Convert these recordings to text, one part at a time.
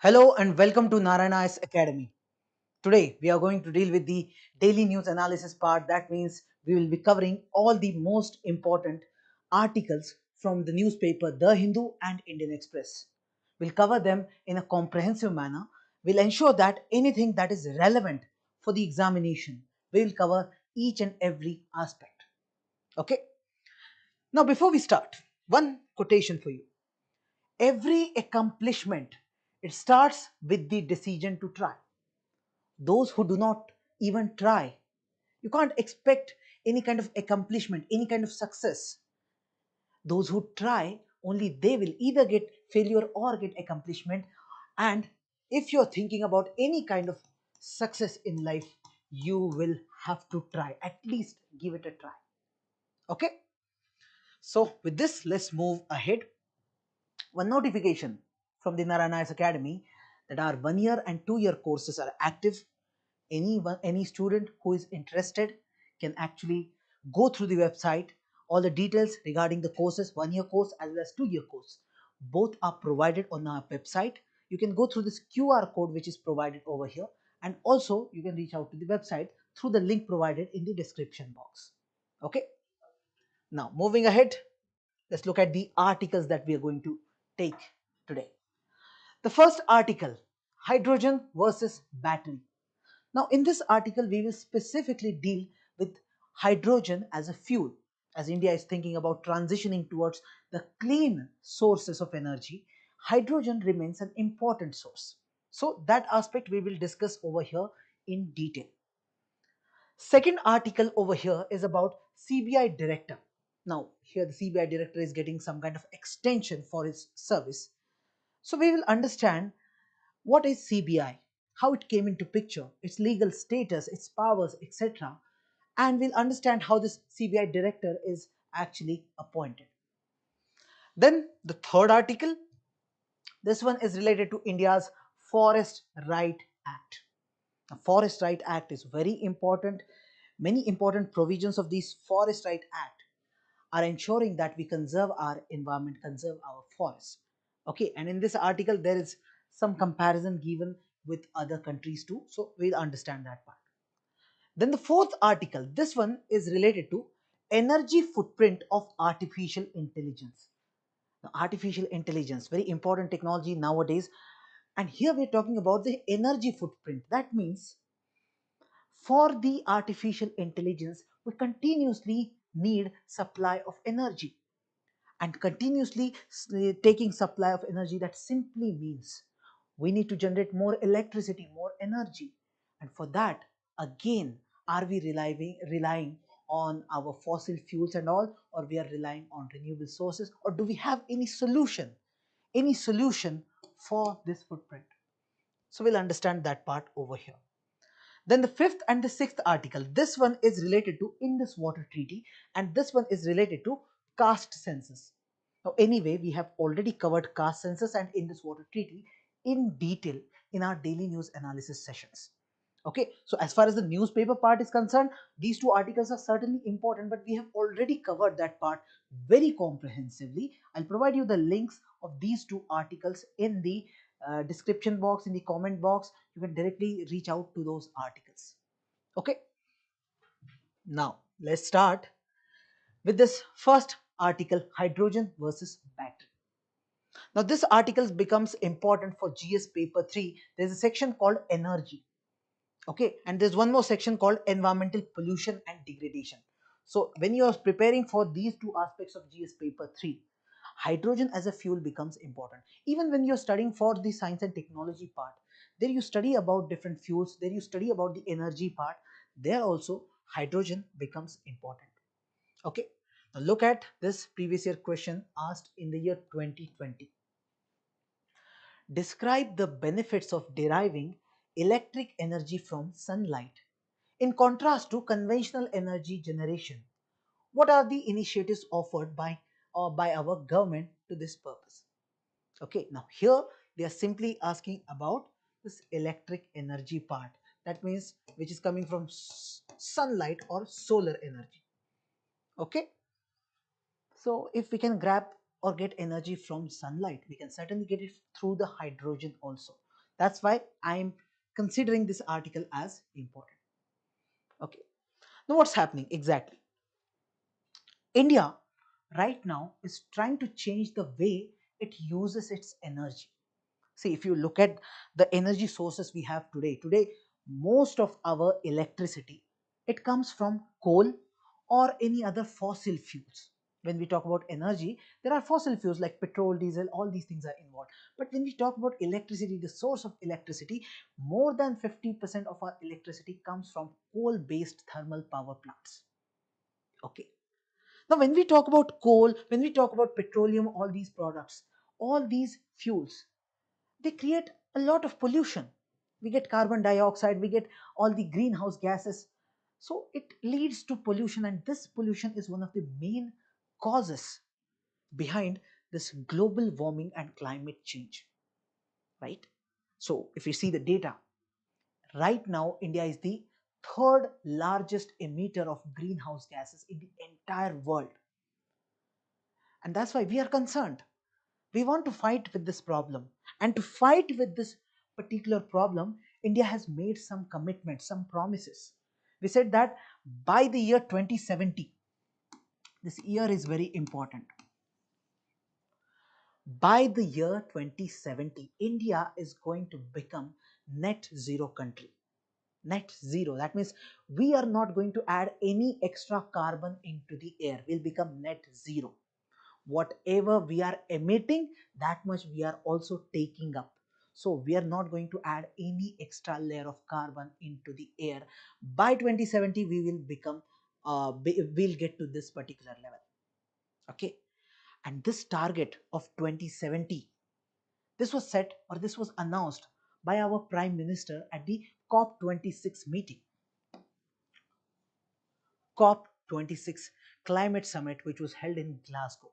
Hello and welcome to Narayana's Academy. Today we are going to deal with the daily news analysis part. That means we will be covering all the most important articles from the newspaper The Hindu and Indian Express. We'll cover them in a comprehensive manner. We'll ensure that anything that is relevant for the examination, we will cover each and every aspect. Okay. Now before we start, one quotation for you. Every accomplishment, it starts with the decision to try. Those who do not even try, you can't expect any kind of accomplishment, any kind of success. Those who try, only they will either get failure or get accomplishment. And if you're thinking about any kind of success in life, you will have to try, at least give it a try. Okay, so with this, let's move ahead. One notification from the Narayana's Academy that our 1 year and 2 year courses are active. Any student who is interested can actually go through the website. All the details regarding the courses, 1 year course as well as 2 year course, both are provided on our website. You can go through this QR code which is provided over here, and also you can reach out to the website through the link provided in the description box. Okay, now moving ahead, let's look at the articles that we are going to take today. The first article, hydrogen versus battery. Now, in this article, we will specifically deal with hydrogen as a fuel. As India is thinking about transitioning towards the clean sources of energy, hydrogen remains an important source. So, that aspect we will discuss over here in detail. Second article over here is about CBI Director. Now, here the CBI Director is getting some kind of extension for his service. So, we will understand what is CBI, how it came into picture, its legal status, its powers, etc. And we'll understand how this CBI director is actually appointed. Then the third article, this one is related to India's Forest Right Act. The Forest Right Act is very important. Many important provisions of this Forest Right Act are ensuring that we conserve our environment, conserve our forests. Okay, and in this article, there is some comparison given with other countries too, so we'll understand that part. Then the fourth article, this one is related to energy footprint of artificial intelligence. Now, artificial intelligence, very important technology nowadays, and here we're talking about the energy footprint. That means for the artificial intelligence, we continuously need supply of energy, and continuously taking supply of energy, that simply means we need to generate more electricity, more energy. And for that, again, are we relying on our fossil fuels and all, or we are relying on renewable sources, or do we have any solution for this footprint? So we'll understand that part over here. Then the fifth and the sixth article, this one is related to Indus Water Treaty, and this one is related to caste census. Now, anyway, we have already covered caste census and Indus Water Treaty in detail in our daily news analysis sessions. Okay, so as far as the newspaper part is concerned, these two articles are certainly important, but we have already covered that part very comprehensively. I'll provide you the links of these two articles in the description box, in the comment box. You can directly reach out to those articles. Okay, now let's start with this first article, hydrogen versus battery. Now this article becomes important for GS paper 3. There's a section called energy. Okay, and there's one more section called environmental pollution and degradation. So when you are preparing for these two aspects of GS paper 3, hydrogen as a fuel becomes important. Even when you're studying for the science and technology part, there you study about different fuels, there you study about the energy part, there also hydrogen becomes important. Okay, now look at this previous year question asked in the year 2020. Describe the benefits of deriving electric energy from sunlight in contrast to conventional energy generation. What are the initiatives offered by our government to this purpose? Okay, now here they are simply asking about this electric energy part. That means which is coming from sunlight or solar energy. Okay, so if we can grab or get energy from sunlight, we can certainly get it through the hydrogen also. That's why I'm considering this article as important. Okay, now what's happening exactly? India right now is trying to change the way it uses its energy. See, if you look at the energy sources we have today, most of our electricity, it comes from coal or any other fossil fuels. When we talk about energy, there are fossil fuels like petrol, diesel, all these things are involved. But when we talk about electricity, the source of electricity, more than 50% of our electricity comes from coal based thermal power plants. Okay, now when we talk about coal, when we talk about petroleum, all these products, all these fuels, they create a lot of pollution. We get carbon dioxide, we get all the greenhouse gases. So it leads to pollution, and this pollution is one of the main causes behind this global warming and climate change, right? So if you see the data, right now India is the third largest emitter of greenhouse gases in the entire world. And that's why we are concerned. We want to fight with this problem. And to fight with this particular problem, India has made some commitments, some promises. We said that by the year 2070, this year is very important. By the year 2070, India is going to become net zero country. Net zero. That means we are not going to add any extra carbon into the air. We'll become net zero. Whatever we are emitting, that much we are also taking up. So we are not going to add any extra layer of carbon into the air. By 2070 we will become we'll get to this particular level. Okay, and this target of 2070, this was set, or this was announced by our prime minister at the COP26 meeting, COP26 climate summit, which was held in Glasgow.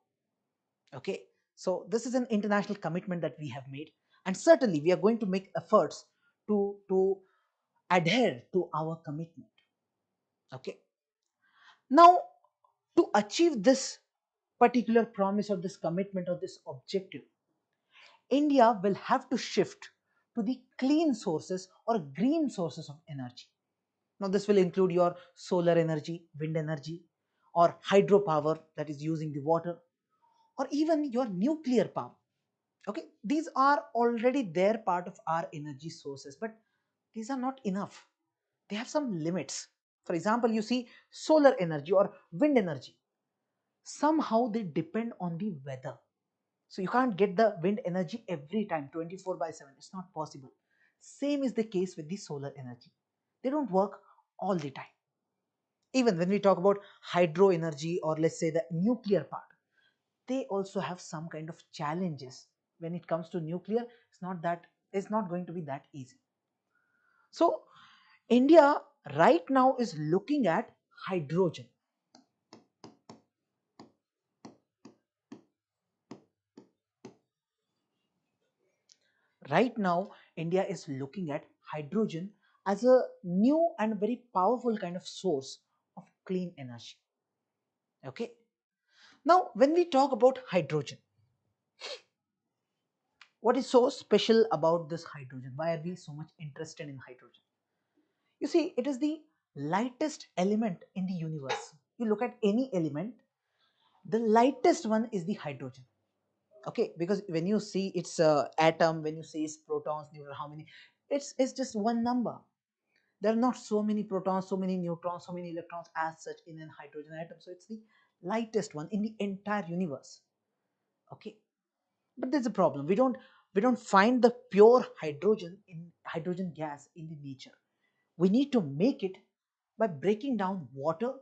Okay, so this is an international commitment that we have made, and certainly we are going to make efforts to adhere to our commitment. Okay, now to achieve this particular promise or this commitment or this objective, India will have to shift to the clean sources or green sources of energy. Now this will include your solar energy, wind energy, or hydropower, that is using the water, or even your nuclear power. Okay, these are already there part of our energy sources, but these are not enough. They have some limits. For example, you see solar energy or wind energy, somehow they depend on the weather. So you can't get the wind energy every time 24 by 7. It's not possible. Same is the case with the solar energy. They don't work all the time. Even when we talk about hydro energy, or let's say the nuclear part, they also have some kind of challenges. When it comes to nuclear, it's not going to be that easy. So India right now is looking at hydrogen. Right now India is looking at hydrogen as a new and very powerful kind of source of clean energy. Okay, now when we talk about hydrogen, what is so special about this hydrogen? Why are we so much interested in hydrogen? You see, it is the lightest element in the universe. You look at any element, the lightest one is the hydrogen. Okay, because when you see its atom, when you see its protons, neutrons, how many, it's just one number. There are not so many protons, so many neutrons, so many electrons as such in an hydrogen atom. So it's the lightest one in the entire universe. Okay, but there's a problem. We don't find the pure hydrogen gas in the nature. We need to make it by breaking down water,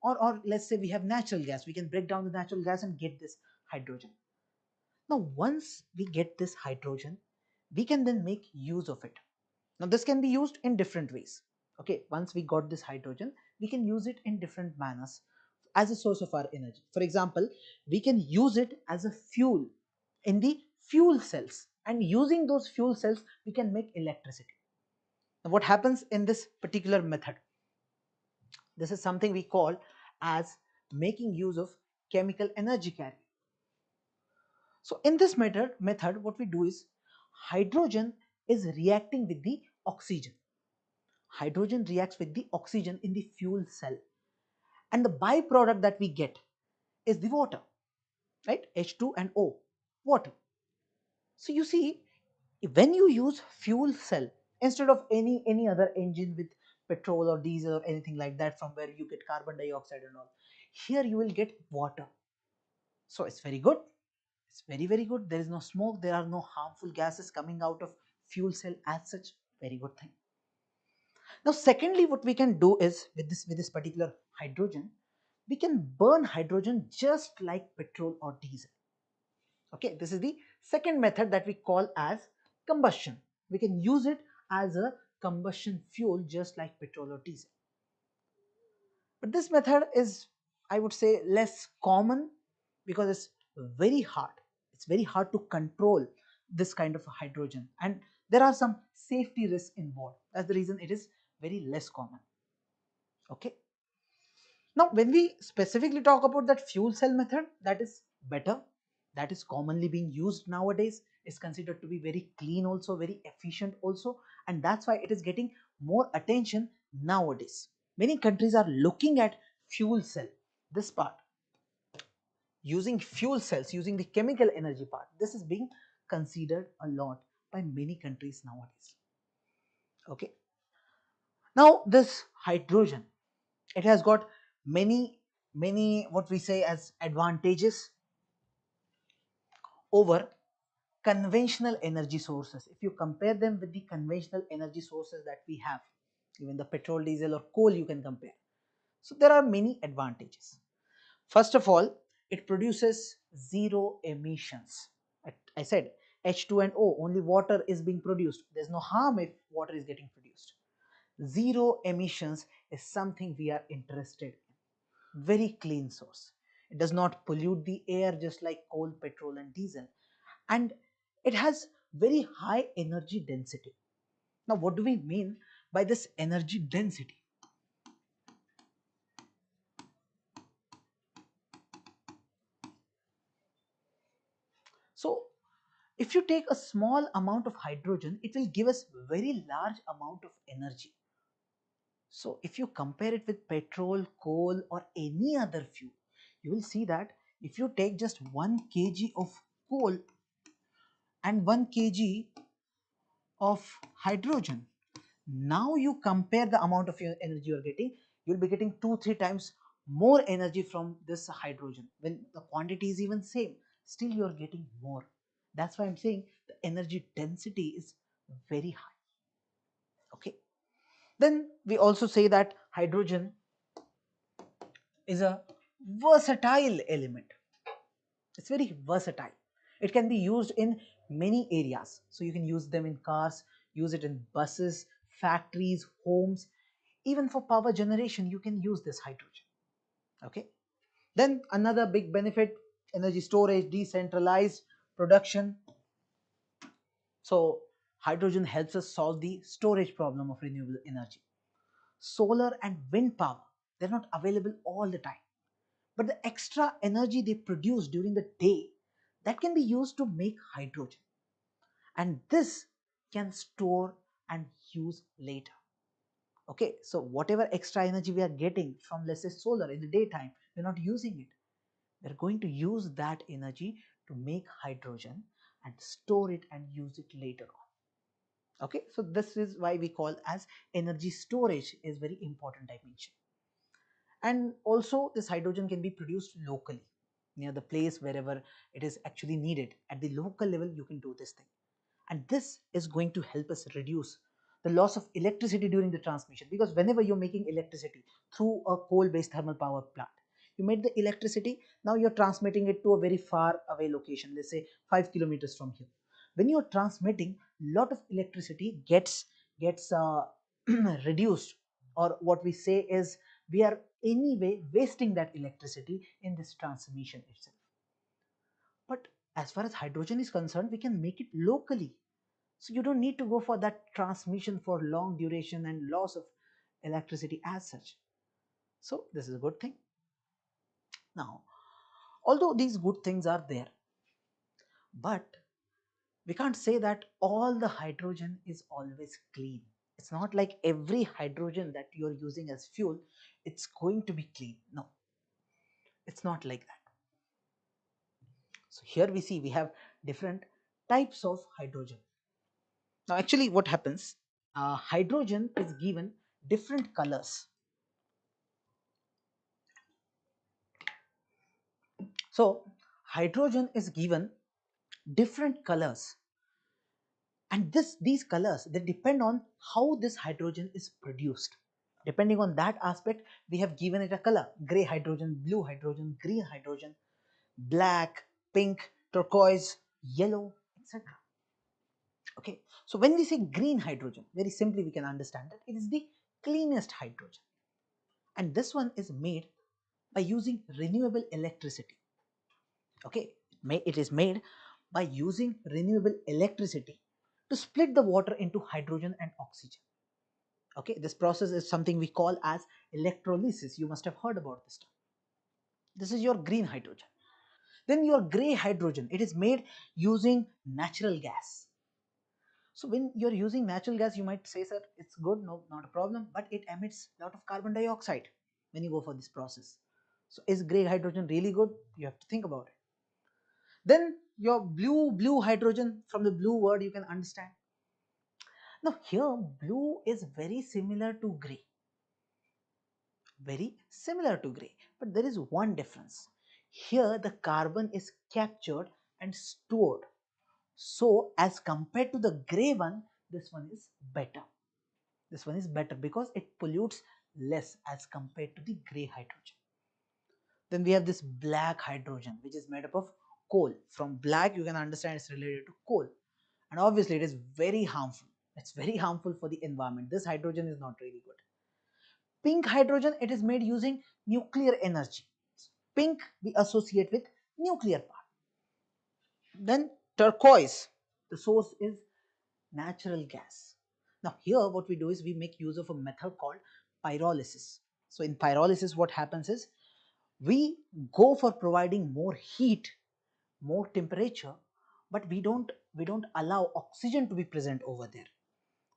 or let's say we have natural gas. We can break down the natural gas and get this hydrogen. Now once we get this hydrogen, we can then make use of it. Now this can be used in different ways. Okay, once we got this hydrogen, we can use it in different manners as a source of our energy. For example, we can use it as a fuel in the fuel cells, and using those fuel cells we can make electricity. Now what happens in this particular method? This is something we call as making use of chemical energy carrier. So in this method what we do is, hydrogen is reacting with the oxygen. Hydrogen reacts with the oxygen in the fuel cell, and the byproduct that we get is the water, right? H2 and O, water. So you see, when you use fuel cell instead of any other engine with petrol or diesel or anything like that, from where you get carbon dioxide and all, here you will get water. So it's very good. It's very good. There is no smoke, there are no harmful gases coming out of fuel cell as such. Very good thing. Now secondly, what we can do is with this particular hydrogen, we can burn hydrogen just like petrol or diesel. Okay, this is the second method that we call as combustion. We can use it as a combustion fuel just like petrol or diesel. But this method is, I would say, less common because it's very hard. It's very hard to control this kind of hydrogen, and there are some safety risks involved. That's the reason it is very less common. Okay. Now, when we specifically talk about that fuel cell method, that is better, that is commonly being used nowadays, is considered to be very clean also, very efficient also, and that's why it is getting more attention nowadays. Many countries are looking at fuel cell, this part, using fuel cells, using the chemical energy part. This is being considered a lot by many countries nowadays. Okay. Now, this hydrogen, it has got many what we say as advantages over conventional energy sources. If you compare them with the conventional energy sources that we have, even the petrol, diesel or coal, you can compare. So there are many advantages. First of all, it produces zero emissions. I said H2 and O, only water is being produced. There's no harm if water is getting produced. Zero emissions is something we are interested in. Very clean source. It does not pollute the air just like coal, petrol and diesel, and it has very high energy density. Now what do we mean by this energy density? So if you take a small amount of hydrogen, it will give us very large amount of energy. So if you compare it with petrol, coal or any other fuel, you will see that if you take just 1 kg of coal and 1 kg of hydrogen, now you compare the amount of energy you are getting, you will be getting 2-3 times more energy from this hydrogen. When the quantity is even same, still you are getting more. That's why I'm saying the energy density is very high. Okay. Then we also say that hydrogen is a versatile element. It's very versatile. It can be used in many areas. So you can use them in cars, use it in buses, factories, homes, even for power generation you can use this hydrogen. Okay. Then another big benefit, energy storage, decentralized production. So hydrogen helps us solve the storage problem of renewable energy. Solar and wind power, they're not available all the time, but the extra energy they produce during the day, that can be used to make hydrogen, and this can store and use later. Okay, so whatever extra energy we are getting from, let's say, solar in the daytime, we're not using it, we're going to use that energy to make hydrogen and store it and use it later on. Okay, so this is why we call as energy storage is very important dimension. And also this hydrogen can be produced locally near the place wherever it is actually needed. At the local level you can do this thing, and this is going to help us reduce the loss of electricity during the transmission, because whenever you're making electricity through a coal based thermal power plant, you made the electricity, now you're transmitting it to a very far away location, let's say 5 kilometers from here. When you're transmitting, lot of electricity gets reduced, or what we say is we are anyway wasting that electricity in this transmission itself. But as far as hydrogen is concerned, we can make it locally, so you don't need to go for that transmission for long duration and loss of electricity as such. So this is a good thing. Now, although these good things are there, but We can't say that all the hydrogen is always clean. It's not like every hydrogen that you're using as fuel, it's going to be clean. No, it's not like that. So here we see we have different types of hydrogen. Now actually what happens, hydrogen is given different colors. So hydrogen is given different colors, and these colors, they depend on how this hydrogen is produced. Depending on that aspect, we have given it a color: gray hydrogen, blue hydrogen, green hydrogen, black, pink, turquoise, yellow, etc. Okay, so when we say green hydrogen, very simply we can understand that it is the cleanest hydrogen, and this one is made by using renewable electricity. Okay, it is made by using renewable electricity to split the water into hydrogen and oxygen. Okay, this process is something we call as electrolysis. You must have heard about this term. This is your green hydrogen. Then your gray hydrogen, it is made using natural gas. So when you're using natural gas, you might say, sir, it's good, no, not a problem, but it emits a lot of carbon dioxide when you go for this process. So is gray hydrogen really good? You have to think about it. Then your blue hydrogen, from the blue word you can understand. Now here blue is very similar to gray, but there is one difference. Here the carbon is captured and stored. So as compared to the gray one, this one is better. This one is better because it pollutes less as compared to the gray hydrogen. Then we have this black hydrogen, which is made up of coal. From black you can understand it's related to coal, and obviously it is very harmful. It's very harmful for the environment. This hydrogen is not really good. Pink hydrogen, it is made using nuclear energy. Pink we associate with nuclear part. Then turquoise, the source is natural gas. Now here what we do is we make use of a method called pyrolysis. So in pyrolysis what happens is we go for providing more heat, more temperature, but we don't allow oxygen to be present over there.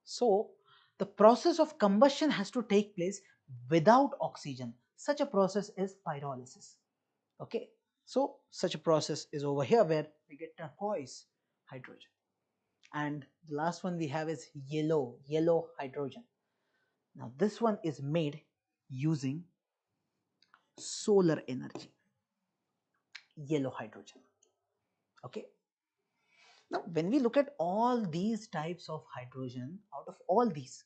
So the process of combustion has to take place without oxygen. Such a process is pyrolysis. Okay, so such a process is over here where we get turquoise hydrogen. And the last one we have is yellow hydrogen. Now this one is made using solar energy, yellow hydrogen. Okay, now when we look at all these types of hydrogen, out of all these,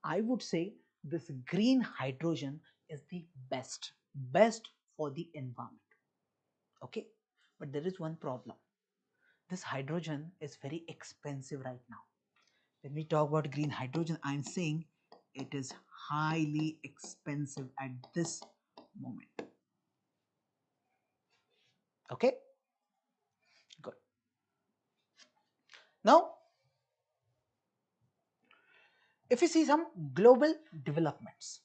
I would say this green hydrogen is the best for the environment. Okay, but there is one problem. This hydrogen is very expensive right now. When we talk about green hydrogen, I'm saying it is highly expensive at this moment. Okay, good. Now if you see some global developments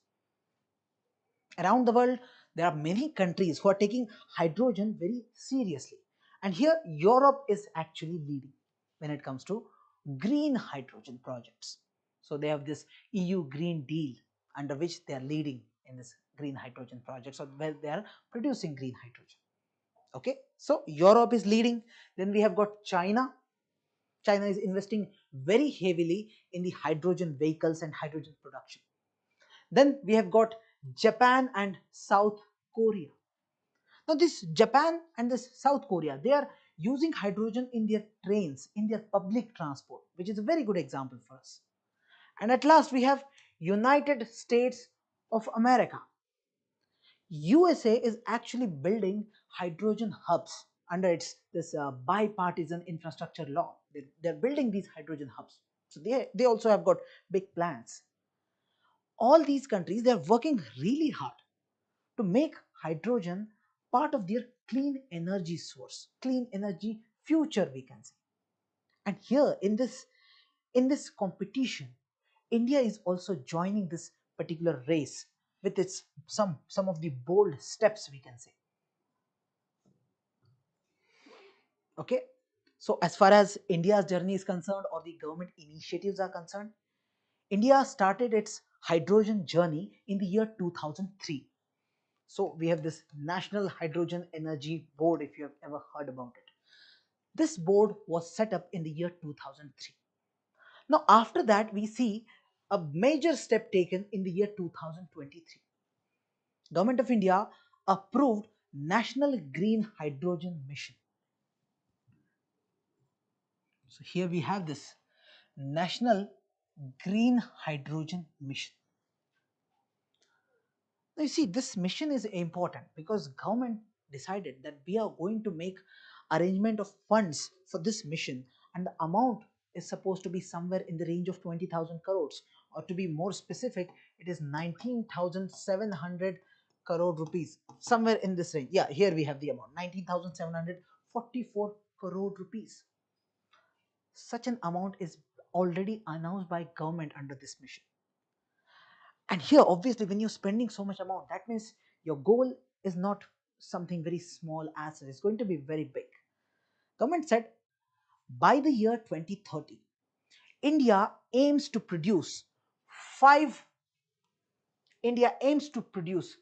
around the world, there are many countries who are taking hydrogen very seriously, and here Europe is actually leading when it comes to green hydrogen projects. So they have this EU Green Deal, under which they are leading in this green hydrogen projects, or where they are producing green hydrogen. Okay, so Europe is leading. Then we have got China. China is investing very heavily in the hydrogen vehicles and hydrogen production. Then we have got Japan and South Korea. Now this Japan and this South Korea, they are using hydrogen in their trains, in their public transport, which is a very good example for us. And at last we have United States of America. USA is actually building hydrogen hubs under its this bipartisan infrastructure law. They're building these hydrogen hubs. So they also have got big plans. All these countries, they're working really hard to make hydrogen part of their clean energy source, clean energy future, we can say. And here in this competition, India is also joining this particular race with its some of the bold steps, we can say. Okay, So as far as India's journey is concerned or the government initiatives are concerned, India started its hydrogen journey in the year 2003. So we have this National Hydrogen Energy Board, if you have ever heard about it. This board was set up in the year 2003. Now after that we see a major step taken in the year 2023. Government of India approved National Green Hydrogen Mission. So here we have this National Green Hydrogen Mission. Now you see, this mission is important because government decided that we are going to make arrangement of funds for this mission, and the amount is supposed to be somewhere in the range of 20,000 crores, or to be more specific, it is 19,700 crore rupees, somewhere in this range. Yeah, here we have the amount, 19,744 crore rupees. Such an amount is already announced by government under this mission. And here, obviously, when you're spending so much amount, that means your goal is not something very small as it is going to be very big. Government said by the year 2030, India aims to produce 5 India aims to produce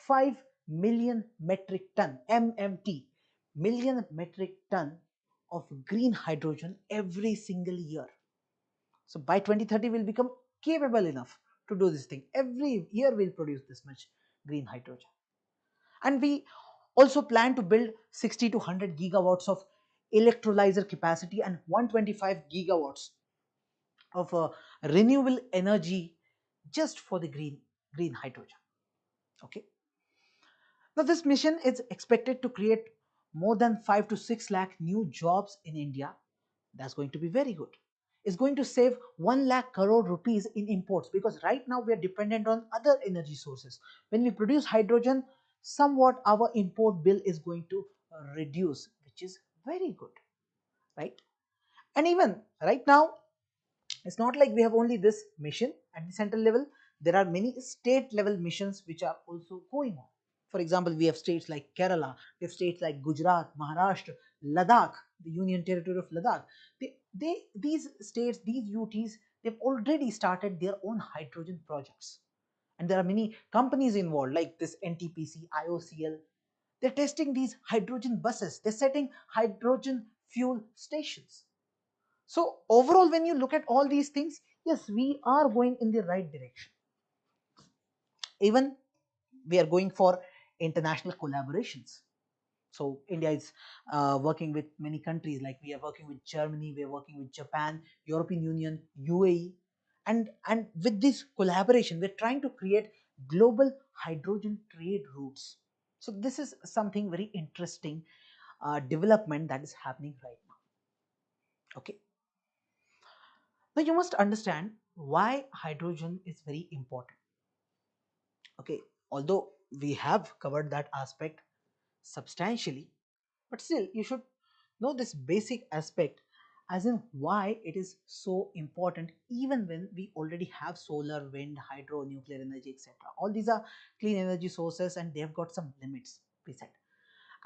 5 million metric ton MMT million metric ton of green hydrogen every single year. So by 2030 we'll become capable enough to do this thing. Every year we'll produce this much green hydrogen. And we also plan to build 60 to 100 gigawatts of electrolyzer capacity and 125 gigawatts of renewable energy just for the green hydrogen. Okay. Now this mission is expected to create more than 5 to 6 lakh new jobs in India. That's going to be very good. It's going to save 1 lakh crore rupees in imports, because right now we are dependent on other energy sources. When we produce hydrogen, somewhat our import bill is going to reduce, which is very good, right? And even right now, it's not like we have only this mission at the central level. There are many state level missions which are also going on. For example, we have states like Kerala, we have states like Gujarat, Maharashtra, Ladakh, the Union Territory of Ladakh. These states, these UTs, they've already started their own hydrogen projects. And there are many companies involved like this NTPC, IOCL. They're testing these hydrogen buses. They're setting hydrogen fuel stations. So overall, when you look at all these things, yes, we are going in the right direction. Even we are going for international collaborations. So India is working with many countries, like we are working with Germany, we are working with Japan, European Union, UAE, and with this collaboration, we're trying to create global hydrogen trade routes. So this is something very interesting development that is happening right now. Okay. Now you must understand why hydrogen is very important. Okay, although we have covered that aspect substantially, but still you should know this basic aspect, as in why it is so important, even when we already have solar, wind, hydro, nuclear energy, etc. All these are clean energy sources and they have got some limits, we said.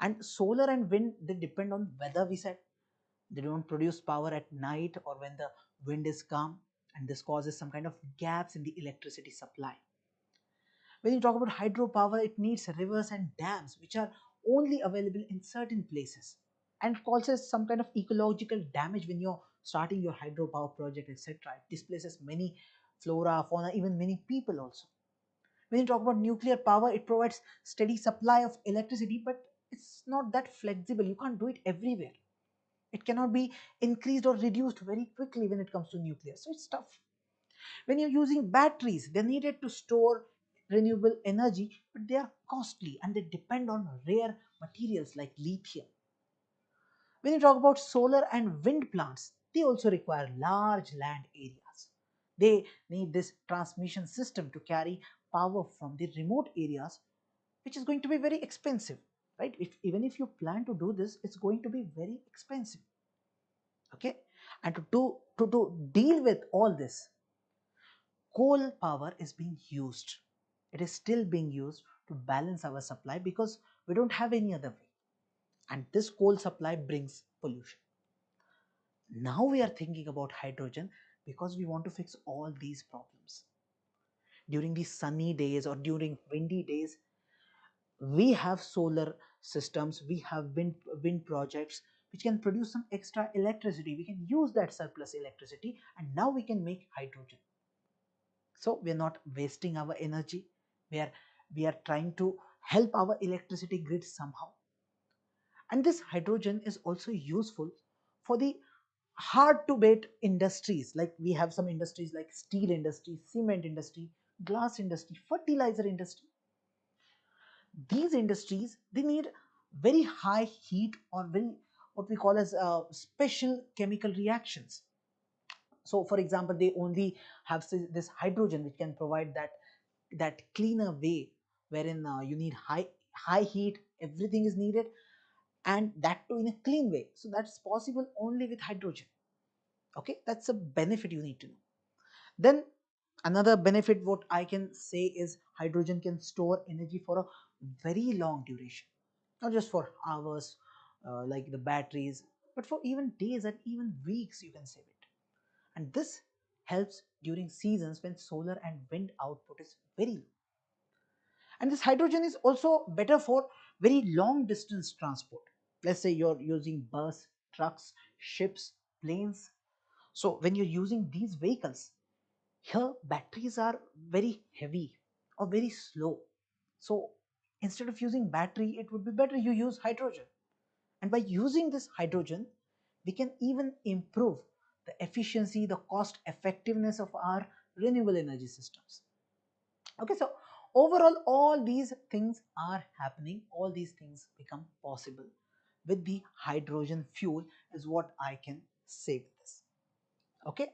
And solar and wind, they depend on weather, we said. They don't produce power at night or when the wind is calm, and this causes some kind of gaps in the electricity supply. When you talk about hydropower, it needs rivers and dams which are only available in certain places, and causes some kind of ecological damage when you're starting your hydropower project, etc. It displaces many flora, fauna, even many people also. When you talk about nuclear power, it provides steady supply of electricity, but it's not that flexible. You can't do it everywhere. It cannot be increased or reduced very quickly when it comes to nuclear. So it's tough. When you're using batteries, they're needed to store renewable energy, but they are costly and they depend on rare materials like lithium. When you talk about solar and wind plants, they also require large land areas. They need this transmission system to carry power from the remote areas, which is going to be very expensive, right? Even if you plan to do this, it's going to be very expensive. Okay, and to deal with all this, coal power is being used. It is still being used to balance our supply because we don't have any other way. And this coal supply brings pollution. Now we are thinking about hydrogen because we want to fix all these problems. During these sunny days or during windy days, we have solar systems, we have wind projects which can produce some extra electricity. We can use that surplus electricity and now we can make hydrogen. So we are not wasting our energy. We are trying to help our electricity grid somehow. And this hydrogen is also useful for the hard to beat industries. Like we have some industries like steel industry, cement industry, glass industry, fertilizer industry. These industries, they need very high heat or very what we call as special chemical reactions. So for example, they only have this hydrogen which can provide that cleaner way, wherein you need high heat, everything is needed, and that too in a clean way. So that's possible only with hydrogen. Okay, that's a benefit you need to know. Then another benefit what I can say is hydrogen can store energy for a very long duration, not just for hours like the batteries, but for even days and even weeks you can save it. And this helps during seasons when solar and wind output is very low. And this hydrogen is also better for very long distance transport. Let's say you're using bus, trucks, ships, planes. So when you're using these vehicles, here batteries are very heavy or very slow. So instead of using battery, it would be better you use hydrogen. And by using this hydrogen, we can even improve the efficiency, the cost effectiveness of our renewable energy systems. Okay, so overall, all these things are happening, all these things become possible with the hydrogen fuel, is what I can say with this. Okay,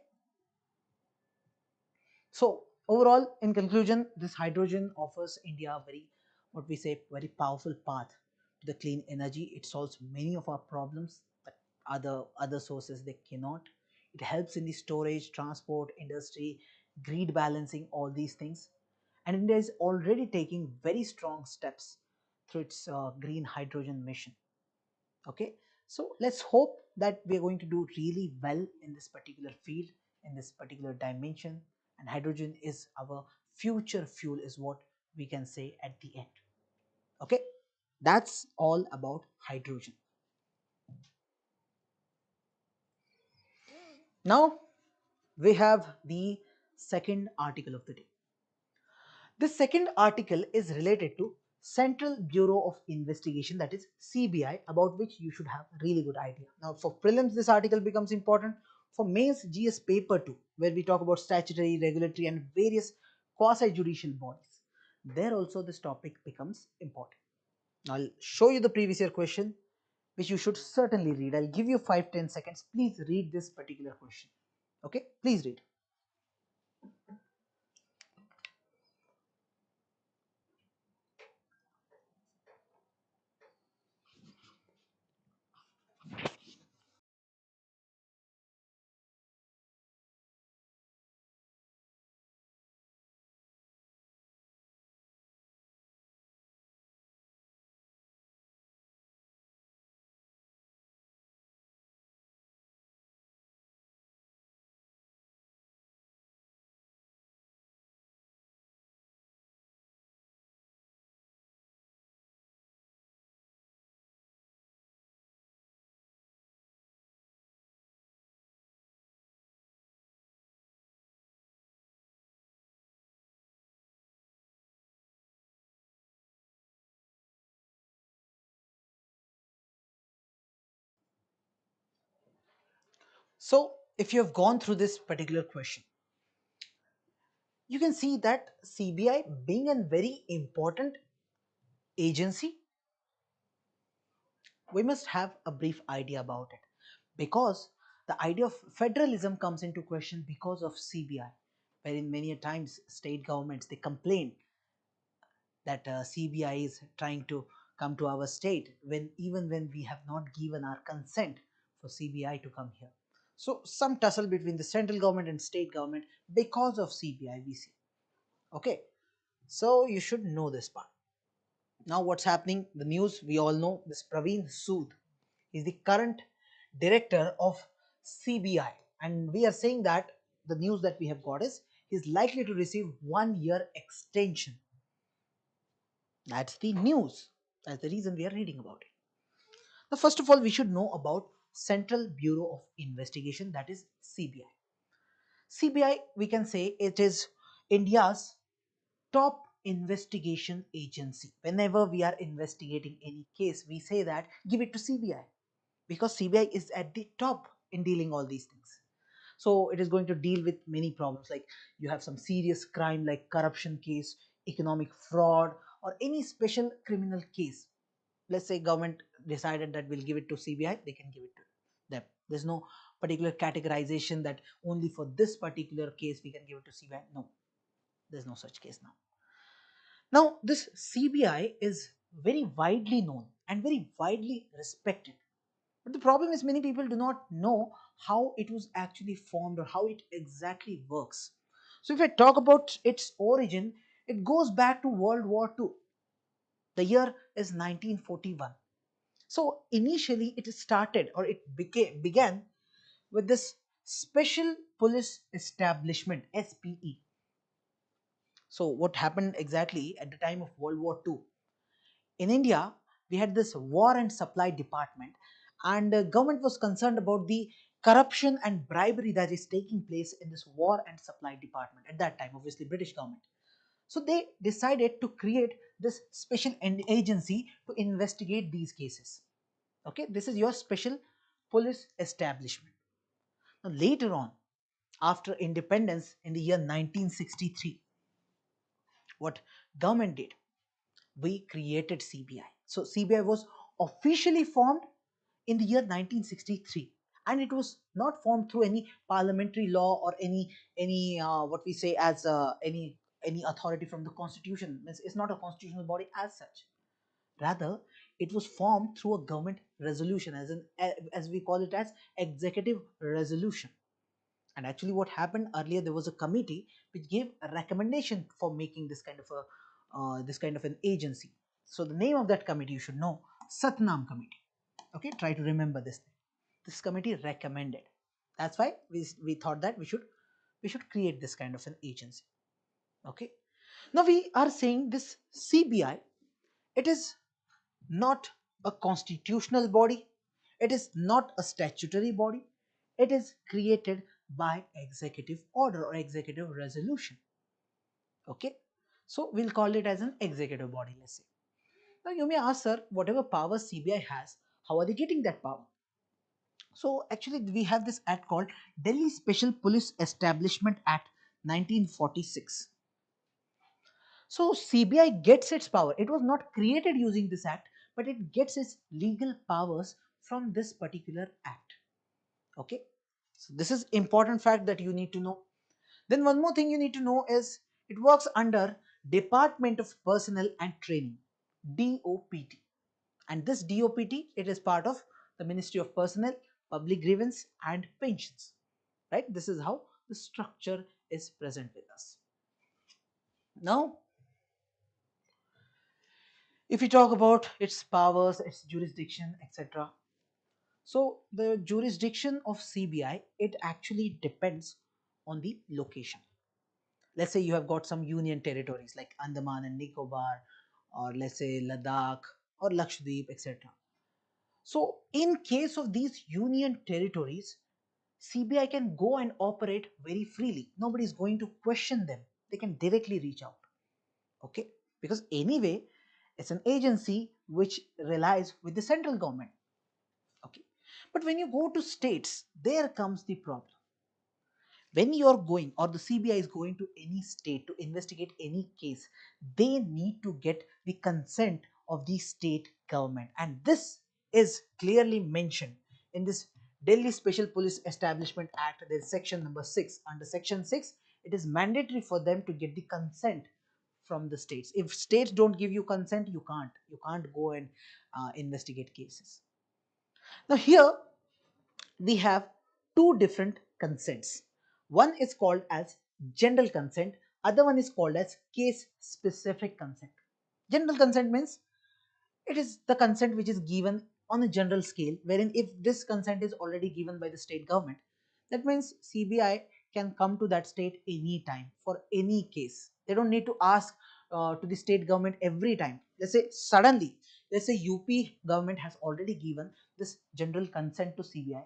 so overall, in conclusion, this hydrogen offers India a very, what we say, very powerful path to the clean energy. It solves many of our problems that other sources they cannot. It helps in the storage, transport, industry, grid balancing, all these things. And India is already taking very strong steps through its green hydrogen mission. Okay, so let's hope that we are going to do really well in this particular field, in this particular dimension, and hydrogen is our future fuel, is what we can say at the end. Okay, that's all about hydrogen. Now we have the second article of the day. The second article is related to Central Bureau of Investigation, that is CBI, about which you should have a really good idea. Now for prelims this article becomes important, for mains GS paper 2 where we talk about statutory, regulatory and various quasi judicial bodies, there also this topic becomes important. Now I'll show you the previous year question which you should certainly read. I'll give you 5-10 seconds. Please read this particular question. Okay, please read. So if you have gone through this particular question, you can see that CBI being a very important agency, we must have a brief idea about it, because the idea of federalism comes into question because of CBI, wherein many a times state governments they complain that CBI is trying to come to our state when even when we have not given our consent for CBI to come here. So some tussle between the central government and state government because of CBI we see. Okay, so you should know this part. Now what's happening? The news we all know. This Praveen Sood is the current director of CBI, and we are saying that the news that we have got is he's likely to receive 1 year extension. That's the news. That's the reason we are reading about it. Now, first of all, we should know about Central Bureau of Investigation, that is CBI. CBI, we can say it is India's top investigation agency. Whenever we are investigating any case, we say that give it to CBI because CBI is at the top in dealing all these things. So it is going to deal with many problems like you have some serious crime like corruption case, economic fraud, or any special criminal case. Let's say government decided that we'll give it to CBI, they can give it to them. There's no particular categorization that only for this particular case we can give it to CBI. No, there's no such case now. Now, this CBI is very widely known and very widely respected. But the problem is many people do not know how it was actually formed or how it exactly works. So if I talk about its origin, it goes back to World War II. The year is 1941. So initially it started or it began with this Special Police Establishment SPE. So what happened exactly at the time of World War II? In India, we had this war and supply department, and the government was concerned about the corruption and bribery that is taking place in this war and supply department at that time, obviously British government. So they decided to create this special agency to investigate these cases. Okay, this is your special police establishment. Now, later on, after independence in the year 1963, what government did, we created CBI. So CBI was officially formed in the year 1963, and it was not formed through any parliamentary law or any what we say as any authority from the constitution. It's not a constitutional body as such. Rather, it was formed through a government resolution, as we call it as executive resolution. And actually, what happened earlier, there was a committee which gave a recommendation for making this kind of an agency. So the name of that committee you should know, Satnam Committee. Okay, try to remember this thing. This committee recommended. That's why we thought that we should create this kind of an agency. Okay. Now we are saying this CBI. It is not a constitutional body. It is not a statutory body. It is created by executive order or executive resolution. Okay. So we'll call it as an executive body, let's say. Now you may ask, sir, whatever power CBI has, how are they getting that power? So actually we have this act called Delhi Special Police Establishment Act 1946. So CBI gets its power. It was not created using this act, but it gets its legal powers from this particular act. Okay. So this is important fact that you need to know. Then one more thing you need to know is it works under Department of Personnel and Training, DOPT. And this DOPT, it is part of the Ministry of Personnel, Public Grievance and Pensions. Right? This is how the structure is present with us. Now, if we talk about its powers, its jurisdiction, etc. So the jurisdiction of CBI, it actually depends on the location. Let's say you have got some union territories like Andaman and Nicobar, or let's say Ladakh or Lakshadweep, etc. So in case of these union territories, CBI can go and operate very freely. Nobody is going to question them. They can directly reach out. Okay, because anyway, it's an agency which relies with the central government. Okay, but when you go to states, there comes the problem. When you're going or the CBI is going to any state to investigate any case, they need to get the consent of the state government, and this is clearly mentioned in this Delhi Special Police Establishment Act. There's section number 6. Under section 6, it is mandatory for them to get the consent from the states. If states don't give you consent, you can't go and investigate cases. Now here we have two different consents. One is called as general consent, other one is called as case specific consent. General consent means it is the consent which is given on a general scale, wherein if this consent is already given by the state government, that means CBI can come to that state anytime for any case. They don't need to ask to the state government every time. Let's say suddenly, let's say UP government has already given this general consent to CBI.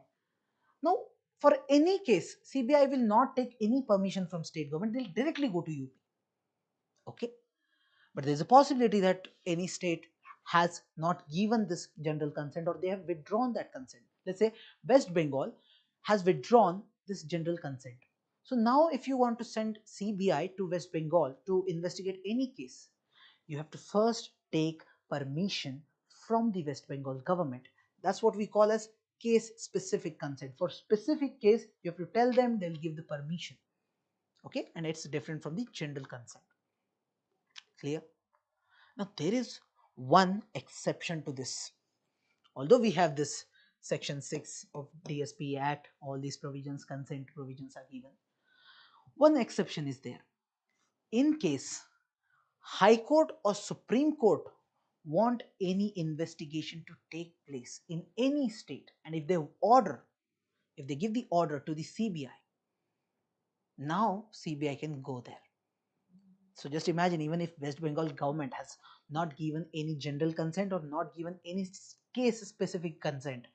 Now, for any case, CBI will not take any permission from state government. They'll directly go to UP. Okay, but there's a possibility that any state has not given this general consent or they have withdrawn that consent. Let's say West Bengal has withdrawn this general consent. So now if you want to send CBI to West Bengal to investigate any case, you have to first take permission from the West Bengal government. That's what we call as case specific consent. For specific case, you have to tell them, they'll give the permission. Okay, and it's different from the general consent. Clear? Now there is one exception to this. Although we have this section 6 of DSP Act, all these provisions, consent provisions are given. One exception is there. In case High Court or Supreme Court want any investigation to take place in any state, and if they give the order to the CBI, now CBI can go there. So just imagine, even if West Bengal government has not given any general consent or not given any case specific consent,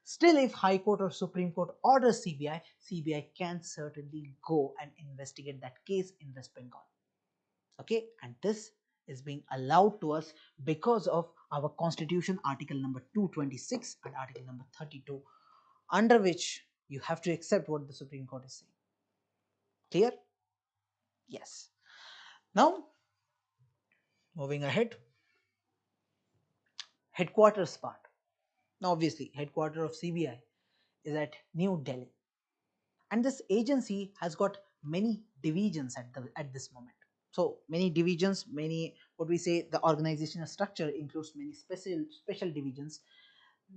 still if High Court or Supreme Court orders CBI, CBI can certainly go and investigate that case in West Bengal. Okay, and this is being allowed to us because of our constitution, article number 226 and article number 32, under which you have to accept what the Supreme Court is saying. Clear? Yes. Now moving ahead, headquarters part. Now obviously headquarters of CBI is at New Delhi, and this agency has got many divisions at this moment. So many divisions, many, what we say, the organizational structure includes many special divisions.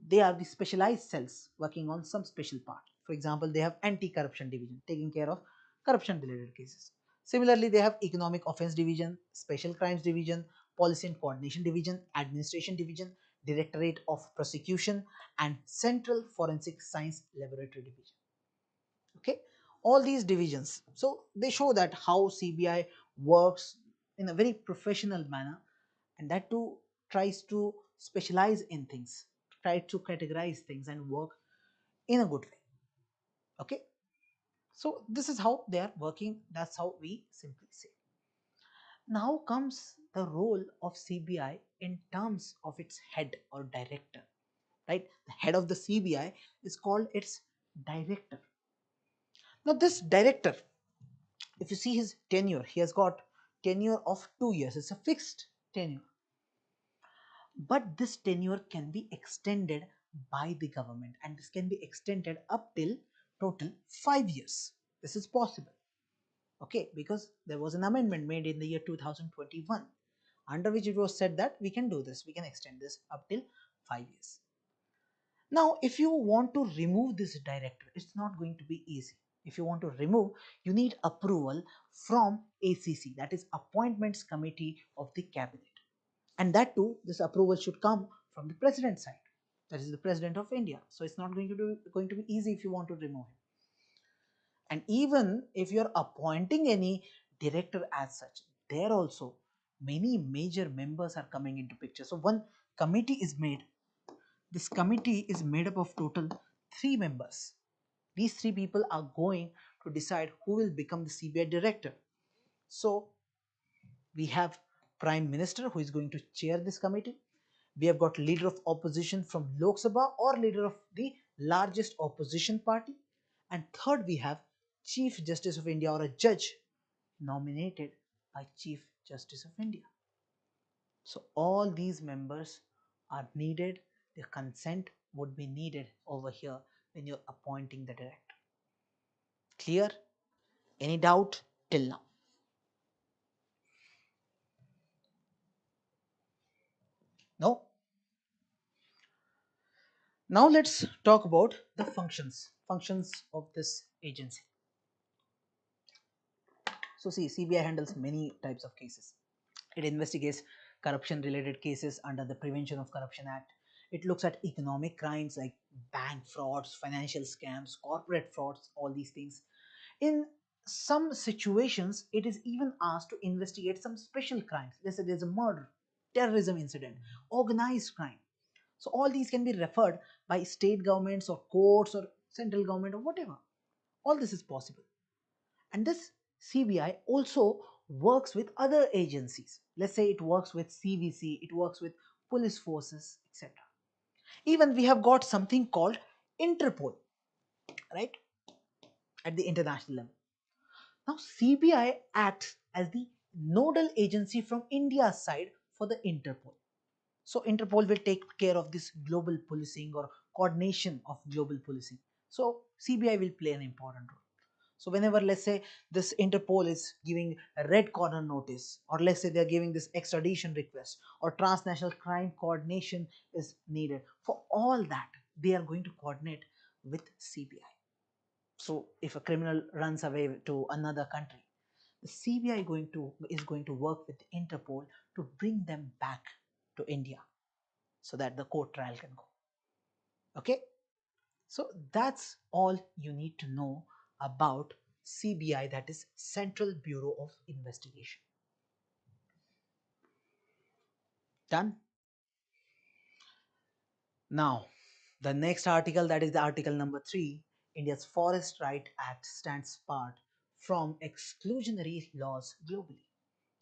They are the specialized cells working on some special part. For example, they have anti-corruption division taking care of corruption related cases. Similarly, they have economic offense division, special crimes division, policy and coordination division, administration division, directorate of prosecution, and central forensic science laboratory division. Okay, all these divisions, so they show that how CBI works in a very professional manner, and that too tries to specialize in things, try to categorize things and work in a good way. Okay, so this is how they are working, that's how we simply say. Now comes the role of CBI in terms of its head or director, right? The head of the CBI is called its director. Now this director, if you see his tenure, he has got tenure of 2 years. It's a fixed tenure, but this tenure can be extended by the government, and this can be extended up till total 5 years. This is possible. Okay, because there was an amendment made in the year 2021 under which it was said that we can do this, we can extend this up till 5 years. Now if you want to remove this director, it's not going to be easy. If you want to remove, you need approval from ACC, that is Appointments Committee of the Cabinet, and that too, this approval should come from the president's side, that is the President of India. So it's not going to be easy if you want to remove him. And even if you're appointing any director as such, there also many major members are coming into picture. So one committee is made. This committee is made up of total 3 members. These 3 people are going to decide who will become the CBI director. So we have Prime Minister who is going to chair this committee. We have got leader of opposition from Lok Sabha or leader of the largest opposition party. And third, we have Chief Justice of India or a judge nominated by Chief Justice of India. So all these members are needed. Their consent would be needed over here when you're appointing the director. Clear? Any doubt till now? No? Now let's talk about the functions of this agency. So see, CBI handles many types of cases. It investigates corruption related cases under the Prevention of Corruption Act. It looks at economic crimes like bank frauds, financial scams, corporate frauds, all these things. In some situations, it is even asked to investigate some special crimes. Let's say there's a murder, terrorism incident, organized crime. So all these can be referred by state governments or courts or central government or whatever. All this is possible. And this CBI also works with other agencies. Let's say it works with CVC, it works with police forces, etc. Even we have got something called Interpol, right, at the international level. Now, CBI acts as the nodal agency from India's side for the Interpol. So, Interpol will take care of this global policing or coordination of global policing. So, CBI will play an important role. So, whenever, let's say, this Interpol is giving a red corner notice, or let's say they're giving this extradition request, or transnational crime coordination is needed, for all that, they are going to coordinate with CBI. So, if a criminal runs away to another country, the CBI is going to work with Interpol to bring them back to India so that the court trial can go. Okay, so that's all you need to know about CBI, that is Central Bureau of Investigation. Done. Now, the next article, that is the article number 3, India's Forest Right Act stands apart from exclusionary laws globally.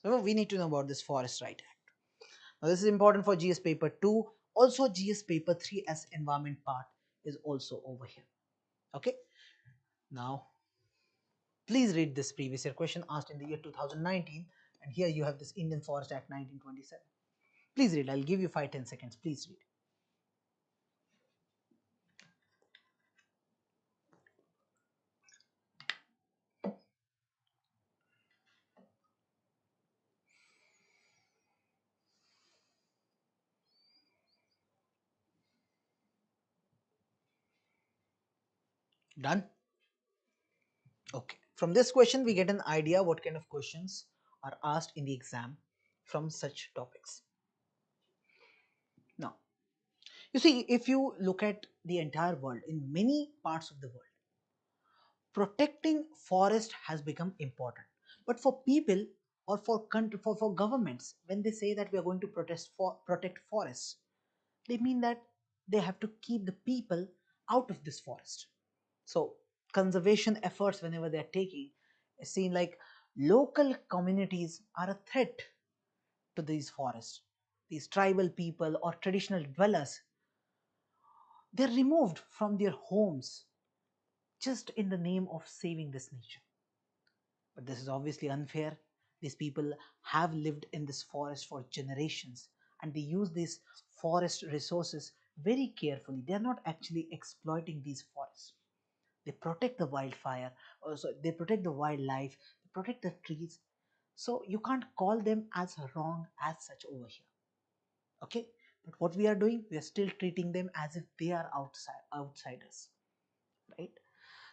So we need to know about this Forest Right Act. Now this is important for GS paper 2, also GS paper 3 as environment part is also over here. Okay, now please read this previous year question asked in the year 2019, and here you have this Indian Forest Act 1927. Please read. I'll give you 5-10 seconds. Please read. Done? Okay. From this question, we get an idea what kind of questions are asked in the exam from such topics. Now, you see, if you look at the entire world, in many parts of the world, protecting forest has become important. But for people or for country, for governments, when they say that we are going to protect forests, they mean that they have to keep the people out of this forest. So conservation efforts, whenever they are taking, is seen like local communities are a threat to these forests. These tribal people or traditional dwellers, they're removed from their homes just in the name of saving this nature. But this is obviously unfair. These people have lived in this forest for generations, and they use these forest resources very carefully. They are not actually exploiting these forests. They protect the wildfire, also they protect the wildlife, they protect the trees. So you can't call them as wrong as such over here. Okay? But what we are doing, we are still treating them as if they are outsiders. Right?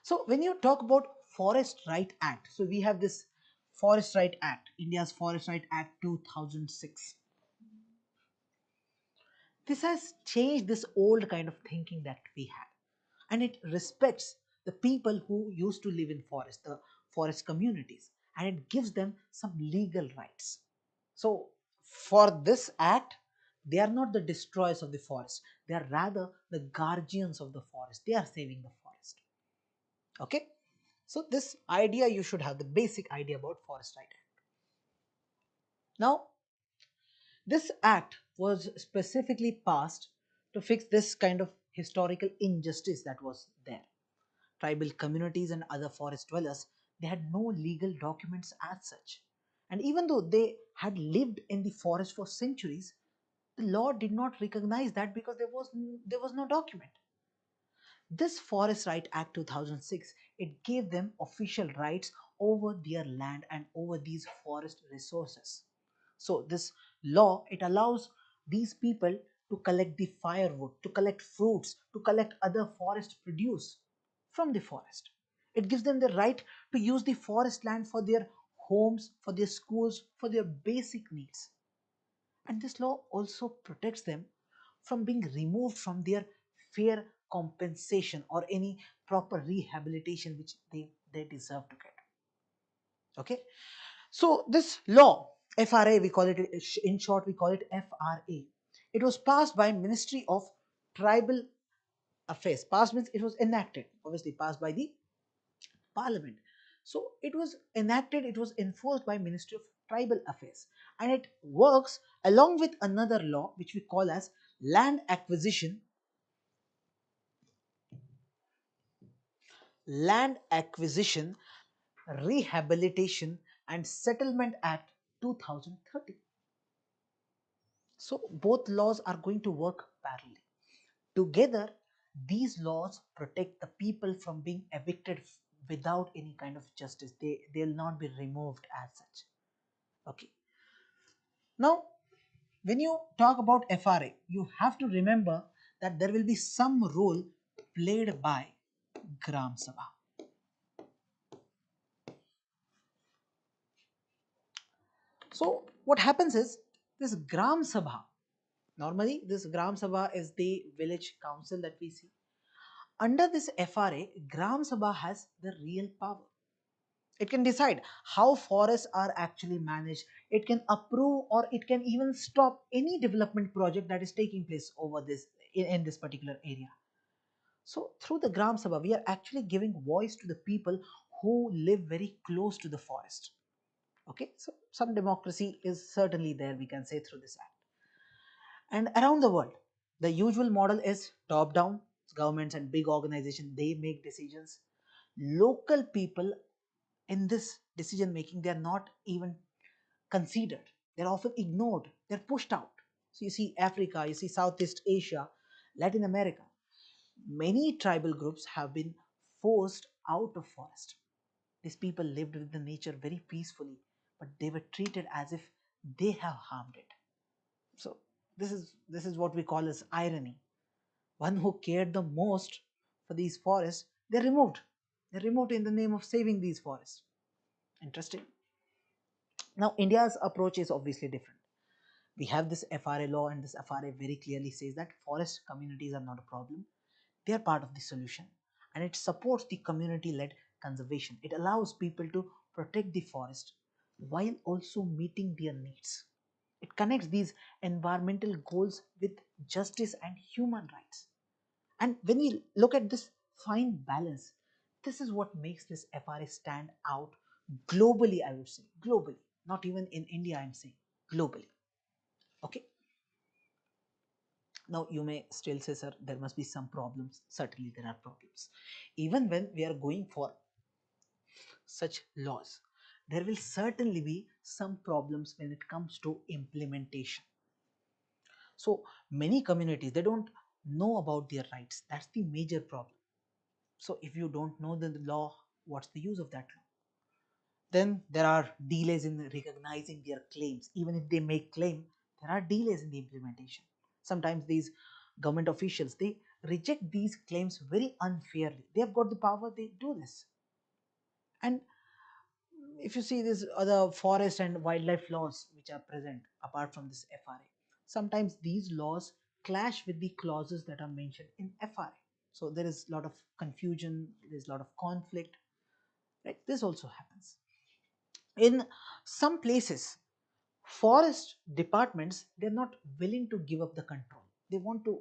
So when you talk about Forest Right Act, so we have this Forest Right Act, India's Forest Right Act 2006. This has changed this old kind of thinking that we had, and it respects the people who used to live in forest, the forest communities, and it gives them some legal rights. So for this act, they are not the destroyers of the forest, they are rather the guardians of the forest. They are saving the forest. Okay, so this idea you should have, the basic idea about Forest Right Act. Now, this act was specifically passed to fix this kind of historical injustice that was there. Tribal communities and other forest dwellers, they had no legal documents as such. And even though they had lived in the forest for centuries, the law did not recognize that because there was no document. This Forest Right Act 2006, it gave them official rights over their land and over these forest resources. So this law, it allows these people to collect the firewood, to collect fruits, to collect other forest produce from the forest. It gives them the right to use the forest land for their homes, for their schools, for their basic needs. And this law also protects them from being removed from their fair compensation or any proper rehabilitation which they deserve to get. Okay, so this law, FRA, we call it, in short we call it FRA. It was passed by Ministry of Tribal Affairs. Passed means it was enacted, obviously passed by the Parliament. So it was enacted, it was enforced by Ministry of Tribal Affairs, and it works along with another law which we call as Land Acquisition, Land Acquisition, Rehabilitation and Settlement Act 2030. So both laws are going to work parallelly. Together, these laws protect the people from being evicted without any kind of justice. They'll not be removed as such. Okay. Now, when you talk about FRA, you have to remember that there will be some role played by Gram Sabha. So what happens is this Gram Sabha, normally this Gram Sabha is the village council that we see. Under this FRA, Gram Sabha has the real power. It can decide how forests are actually managed. It can approve or it can even stop any development project that is taking place over this in this particular area. So through the Gram Sabha, we are actually giving voice to the people who live very close to the forest. Okay, so some democracy is certainly there, we can say, through this act. And around the world, the usual model is top down. Governments and big organizations, they make decisions. Local people in this decision making, they are not even considered. They're often ignored. They're pushed out. So you see Africa, you see Southeast Asia, Latin America. Many tribal groups have been forced out of forest. These people lived with the nature very peacefully, but they were treated as if they have harmed it. So this is what we call as irony. One who cared the most for these forests, they're removed. They're removed in the name of saving these forests. Interesting. Now, India's approach is obviously different. We have this FRA law, and this FRA very clearly says that forest communities are not a problem. They are part of the solution, and it supports the community-led conservation. It allows people to protect the forest while also meeting their needs. It connects these environmental goals with justice and human rights. And when we look at this fine balance, this is what makes this FRA stand out globally, I would say. Globally, not even in India, I'm saying globally. Okay. Now, you may still say, sir, there must be some problems. Certainly, there are problems. Even when we are going for such laws, there will certainly be some problems when it comes to implementation. So, many communities, they don't know about their rights. That's the major problem. So, if you don't know the law, what's the use of that law? Then there are delays in recognizing their claims. Even if they make claim, there are delays in the implementation. Sometimes these government officials, they reject these claims very unfairly. They have got the power, they do this. And if you see these other forest and wildlife laws which are present apart from this FRA, sometimes these laws clash with the clauses that are mentioned in FRA. So there is a lot of confusion, there is a lot of conflict, right? This also happens. In some places, forest departments, they're not willing to give up the control. They want to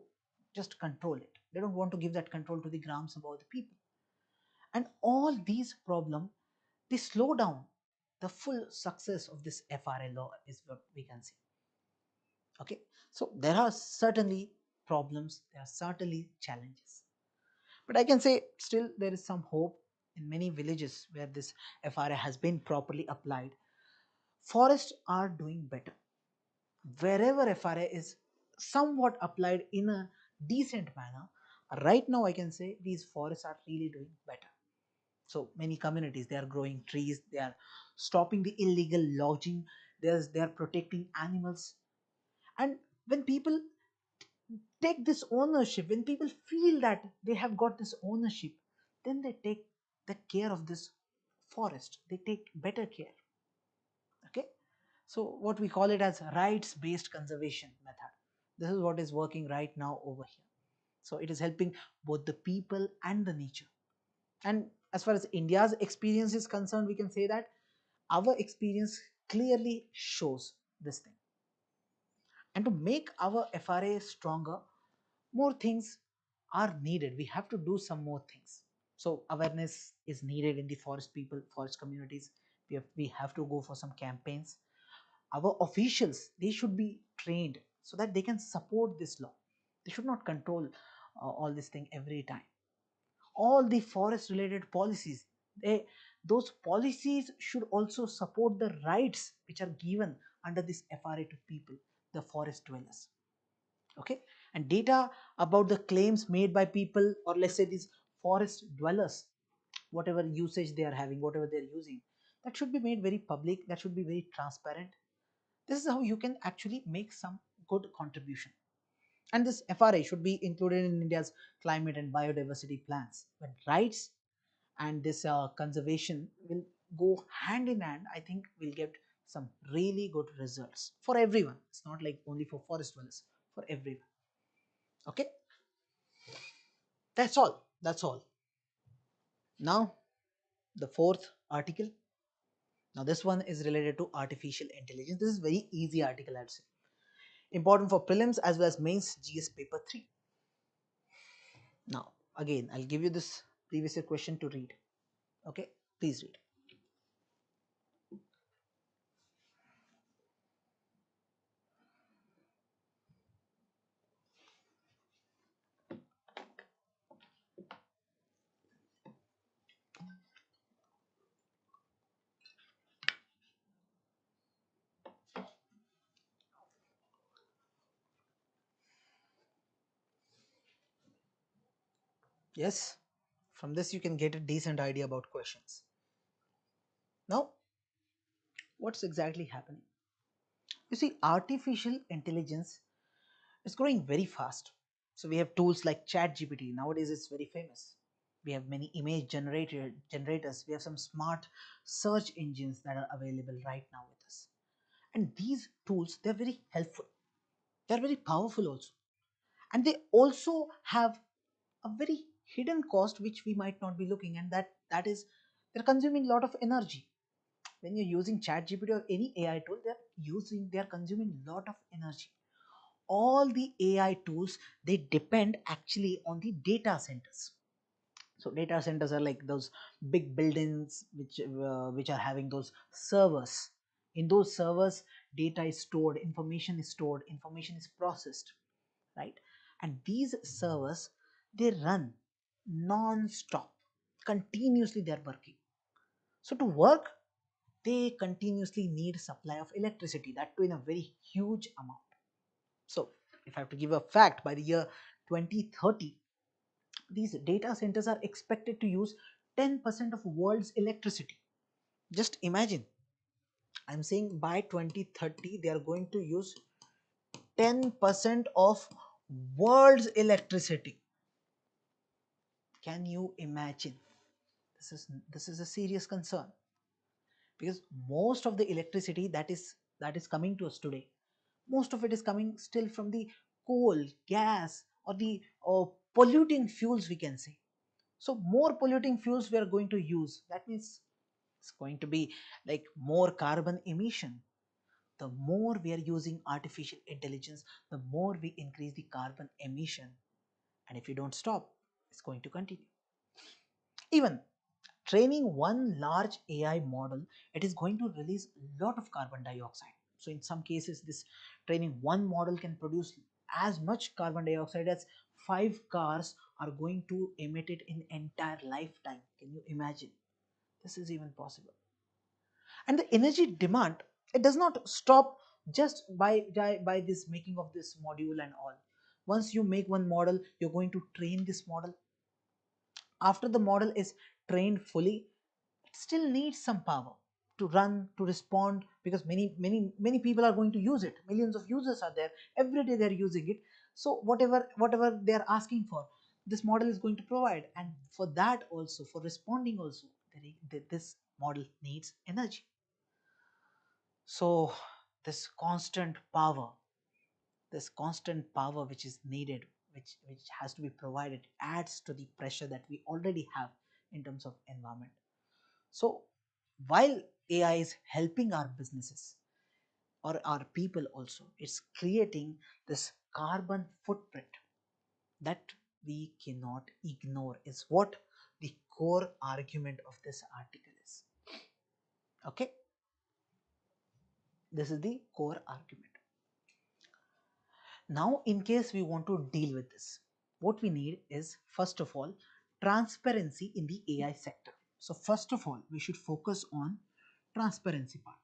just control it. They don't want to give that control to the grams about the people. And all these problems, they slow down the full success of this FRA law is what we can see. Okay, so there are certainly problems, there are certainly challenges. But I can say still there is some hope in many villages where this FRA has been properly applied. Forests are doing better. Wherever FRA is somewhat applied in a decent manner, right now I can say these forests are really doing better. So many communities, they are growing trees, they are stopping the illegal logging, they are protecting animals. And when people take this ownership, when people feel that they have got this ownership, then they take the care of this forest, they take better care. Okay, so what we call it as rights based conservation method. This is what is working right now over here. So it is helping both the people and the nature. And as far as India's experience is concerned, we can say that our experience clearly shows this thing. And to make our FRA stronger, more things are needed. We have to do some more things. So awareness is needed in the forest people, forest communities. We have to go for some campaigns. Our officials, they should be trained so that they can support this law. They should not control all this thing every time. All the forest related policies, those policies should also support the rights which are given under this FRA to people, the forest dwellers. Okay, and data about the claims made by people, or let's say these forest dwellers, whatever usage they are having, whatever they are using, that should be made very public, that should be very transparent. This is how you can actually make some good contribution. And this FRA should be included in India's climate and biodiversity plans. When rights and this conservation will go hand in hand, I think we'll get some really good results for everyone. It's not like only for forest dwellers, for everyone. Okay, that's all. That's all. Now, the fourth article. Now, this one is related to artificial intelligence. This is very easy article, I'd say. Important for prelims as well as mains GS paper 3. Now, again, I'll give you this previous year question to read. Okay, please read. Yes, from this you can get a decent idea about questions. Now, what's exactly happening? You see, artificial intelligence is growing very fast. So we have tools like ChatGPT. Nowadays, it's very famous. We have many image generators. We have some smart search engines that are available right now with us. And these tools, they're very helpful. They're very powerful also. And they also have a very hidden cost which we might not be looking, and that is they're consuming a lot of energy. When you're using ChatGPT or any AI tool, they're consuming a lot of energy. All the AI tools, they depend actually on the data centers. So data centers are like those big buildings which are having those servers. In those servers, data is stored, information is processed, right? And these servers, they run non-stop, continuously they're working. So to work, they continuously need supply of electricity, that too in a very huge amount. So if I have to give a fact, by the year 2030, these data centers are expected to use 10% of world's electricity. Just imagine, I'm saying by 2030 they are going to use 10% of world's electricity. Can you imagine? This is a serious concern, because most of the electricity that is coming to us today, most of it is coming still from the coal, gas, or the polluting fuels, we can say. So more polluting fuels we are going to use, that means it's going to be like more carbon emission. The more we are using artificial intelligence, the more we increase the carbon emission, and if you don't stop, it's going to continue. Even training one large AI model, it is going to release a lot of carbon dioxide. So in some cases, this training one model can produce as much carbon dioxide as 5 cars are going to emit it in entire lifetime. Can you imagine? This is even possible. And the energy demand, it does not stop just by this making of this module and all. Once you make one model, you're going to train this model. After the model is trained fully, it still needs some power to run, to respond, because many people are going to use it. Millions of users are there, every day they're using it. So whatever they're asking for, this model is going to provide. And for that also, for responding also, this model needs energy. So this constant power, this constant power which is needed, which has to be provided, adds to the pressure that we already have in terms of environment. So while AI is helping our businesses or our people also, it's creating this carbon footprint that we cannot ignore, is what the core argument of this article is. Okay, this is the core argument. Now, in case we want to deal with this, what we need is, first of all, transparency in the AI sector. So first of all, we should focus on transparency part.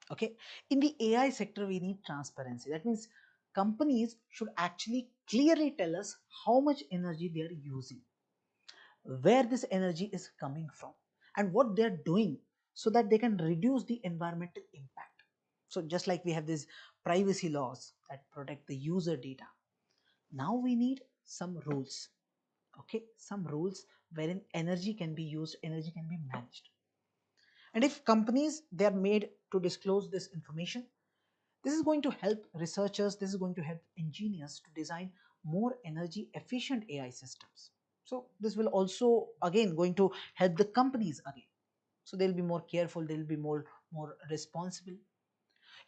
Okay, in the AI sector, we need transparency. That means companies should actually clearly tell us how much energy they are using, where this energy is coming from, and what they are doing, so that they can reduce the environmental impact. So just like we have these privacy laws that protect the user data, now we need some rules. Okay, some rules wherein energy can be used, energy can be managed. And if companies, they are made to disclose this information, this is going to help researchers, this is going to help engineers to design more energy efficient AI systems. So this will also again going to help the companies again. So they'll be more careful, they'll be more responsible.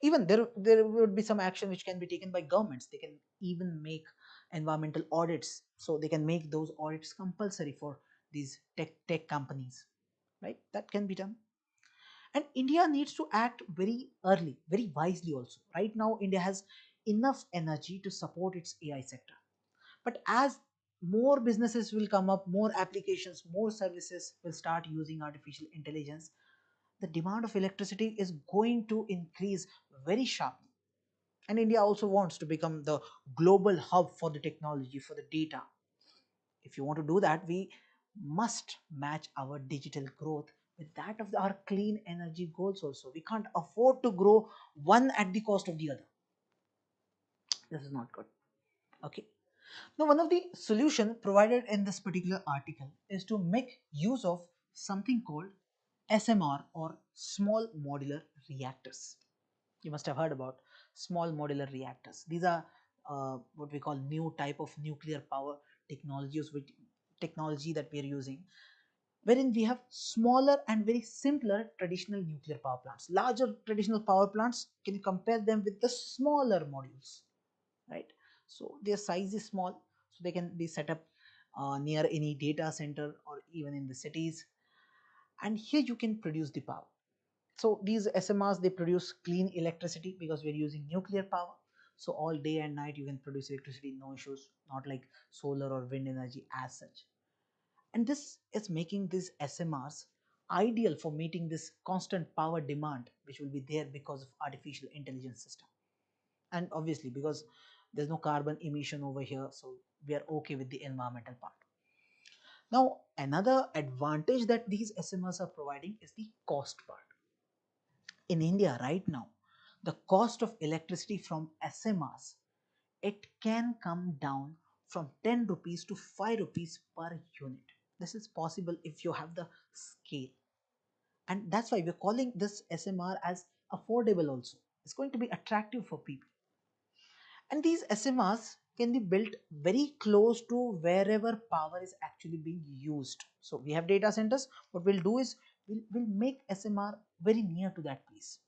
Even there would be some action which can be taken by governments. They can even make environmental audits, so they can make those audits compulsory for these tech companies, right? That can be done. And India needs to act very early, very wisely also. Right now, India has enough energy to support its AI sector. But as more businesses will come up, more applications, more services will start using artificial intelligence, the demand of electricity is going to increase very sharply. And India also wants to become the global hub for the technology, for the data. If you want to do that, we must match our digital growth with that of our clean energy goals also. We can't afford to grow one at the cost of the other. This is not good. Okay. Now, one of the solution provided in this particular article is to make use of something called SMR, or small modular reactors. You must have heard about small modular reactors. These are what we call new type of nuclear power technologies, with technology that we are using, wherein we have smaller and very simpler traditional nuclear power plants. Larger traditional power plants, can you compare them with the smaller modules, right? So their size is small, so they can be set up near any data center or even in the cities, and here you can produce the power. So these SMRs, they produce clean electricity because we're using nuclear power. So all day and night you can produce electricity, no issues, not like solar or wind energy as such. And this is making these SMRs ideal for meeting this constant power demand which will be there because of artificial intelligence system. And obviously because there's no carbon emission over here, so we are okay with the environmental part. Now another advantage that these SMRs are providing is the cost part. In India right now, the cost of electricity from SMRs, it can come down from 10 rupees to 5 rupees per unit. This is possible if you have the scale. And that's why we're calling this SMR as affordable also. It's going to be attractive for people. And these SMRs can be built very close to wherever power is actually being used. So we have data centers. What we'll do is we'll make SMR very near to that place.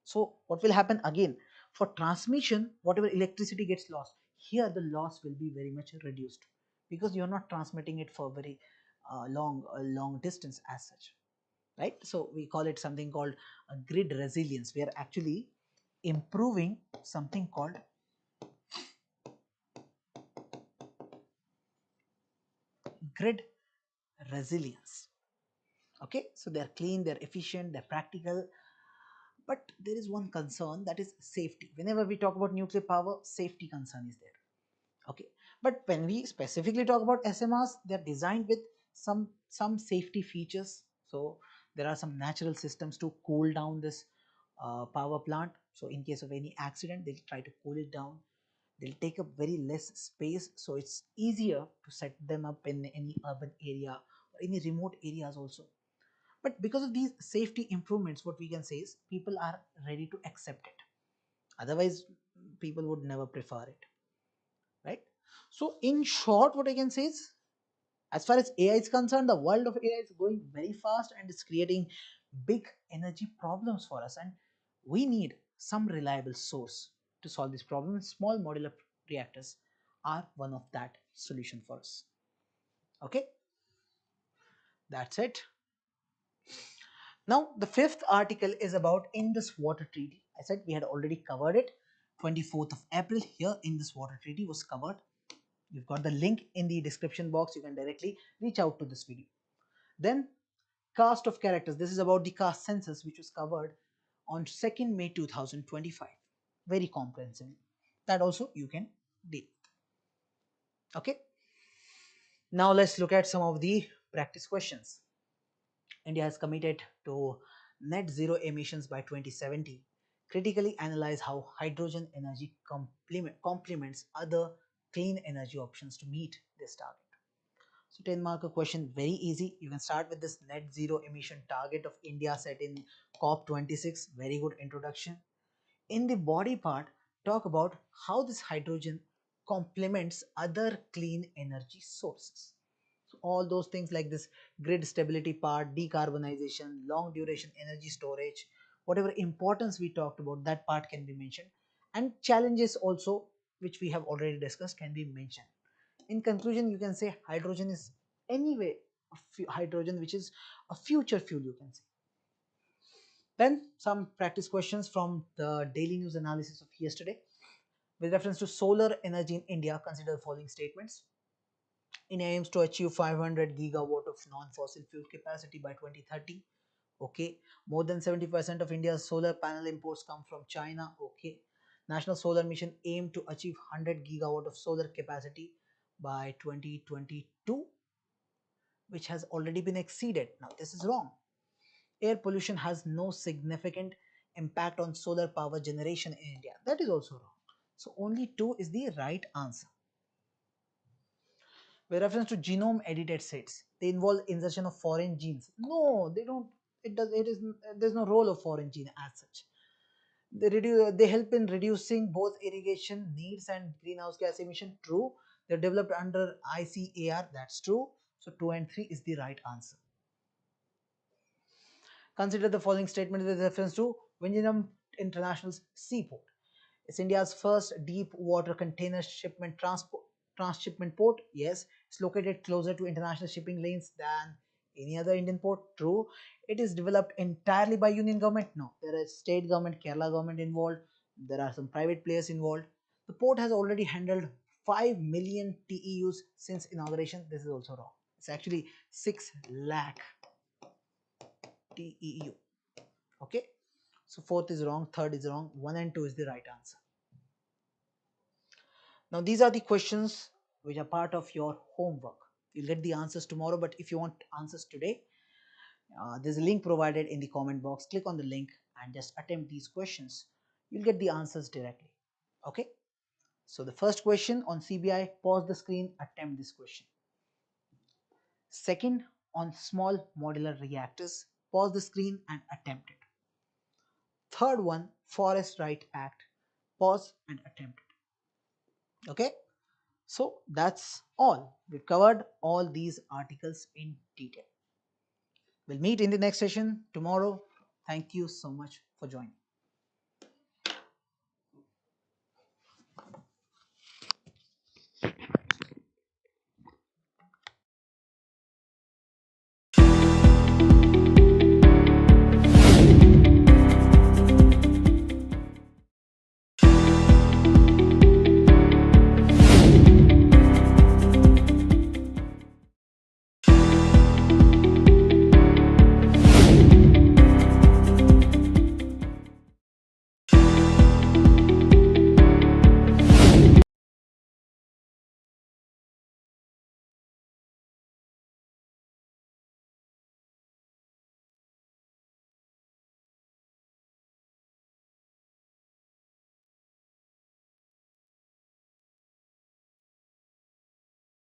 So what will happen again, for transmission, whatever electricity gets lost, here the loss will be very much reduced because you're not transmitting it for very long distance as such, right? So we call it something called a grid resilience. We are actually improving something called grid resilience. Okay, so they're clean, they're efficient, they're practical, but there is one concern, that is safety. Whenever we talk about nuclear power, safety concern is there. Okay, but when we specifically talk about SMRs, they're designed with some safety features. So there are some natural systems to cool down this power plant. So in case of any accident, they'll try to cool it down. They'll take up very less space, so it's easier to set them up in any urban area or any remote areas also. But because of these safety improvements, what we can say is people are ready to accept it. Otherwise, people would never prefer it, right? So in short, what I can say is, as far as AI is concerned, the world of AI is going very fast and it's creating big energy problems for us. And we need some reliable source to solve this problem. Small modular reactors are one of that solution for us. Okay, that's it. Now, the fifth article is about Indus Water Treaty. I said we had already covered it. 24th of April here, Indus Water Treaty was covered. You've got the link in the description box. You can directly reach out to this video. Then Cast of characters. This is about the caste census which was covered on 2nd May 2025. Very comprehensive. That also you can deal. Okay. Now let's look at some of the practice questions. India has committed to net zero emissions by 2070. Critically analyze how hydrogen energy complements other clean energy options to meet this target. So 10 marker question, very easy. You can start with this net zero emission target of India set in COP26. Very good introduction. In the body part, talk about how this hydrogen complements other clean energy sources. So all those things like this grid stability part, decarbonization, long duration energy storage, whatever importance we talked about, that part can be mentioned. And challenges also, which we have already discussed, can be mentioned. In conclusion, you can say hydrogen is anyway hydrogen which is a future fuel, you can say. Then some practice questions from the daily news analysis of yesterday. With reference to solar energy in India, consider the following statements. India aims to achieve 500 gigawatt of non-fossil fuel capacity by 2030. Okay. More than 70% of India's solar panel imports come from China. Okay. National Solar Mission aim to achieve 100 gigawatt of solar capacity by 2022, which has already been exceeded. Now, this is wrong. Air pollution has no significant impact on solar power generation in India. That is also wrong. So, only 2 is the right answer. With reference to genome edited seeds, they involve insertion of foreign genes. No, they don't. There's no role of foreign gene as such. They help in reducing both irrigation needs and greenhouse gas emission. True. They're developed under ICAR. That's true. So 2 and 3 is the right answer. Consider the following statement with reference to Vizhinjam International's seaport. It's India's first deep water container shipment transshipment port. Yes, it's located closer to international shipping lanes than any other Indian port. True. It is developed entirely by union government. No, there is state government, Kerala government involved. There are some private players involved. The port has already handled 5 million TEUs since inauguration. This is also wrong. It's actually 6 lakh TEU. Okay. So fourth is wrong, third is wrong, 1 and 2 is the right answer. Now these are the questions which are part of your homework. You'll get the answers tomorrow, but if you want answers today, there's a link provided in the comment box. Click on the link and just attempt these questions. You'll get the answers directly. Okay. So the first question on CBI, pause the screen, attempt this question. Second, on small modular reactors, pause the screen and attempt it. Third one, Forest Right Act, pause and attempt it. Okay. So that's all. We've covered all these articles in detail. We'll meet in the next session tomorrow. Thank you so much for joining.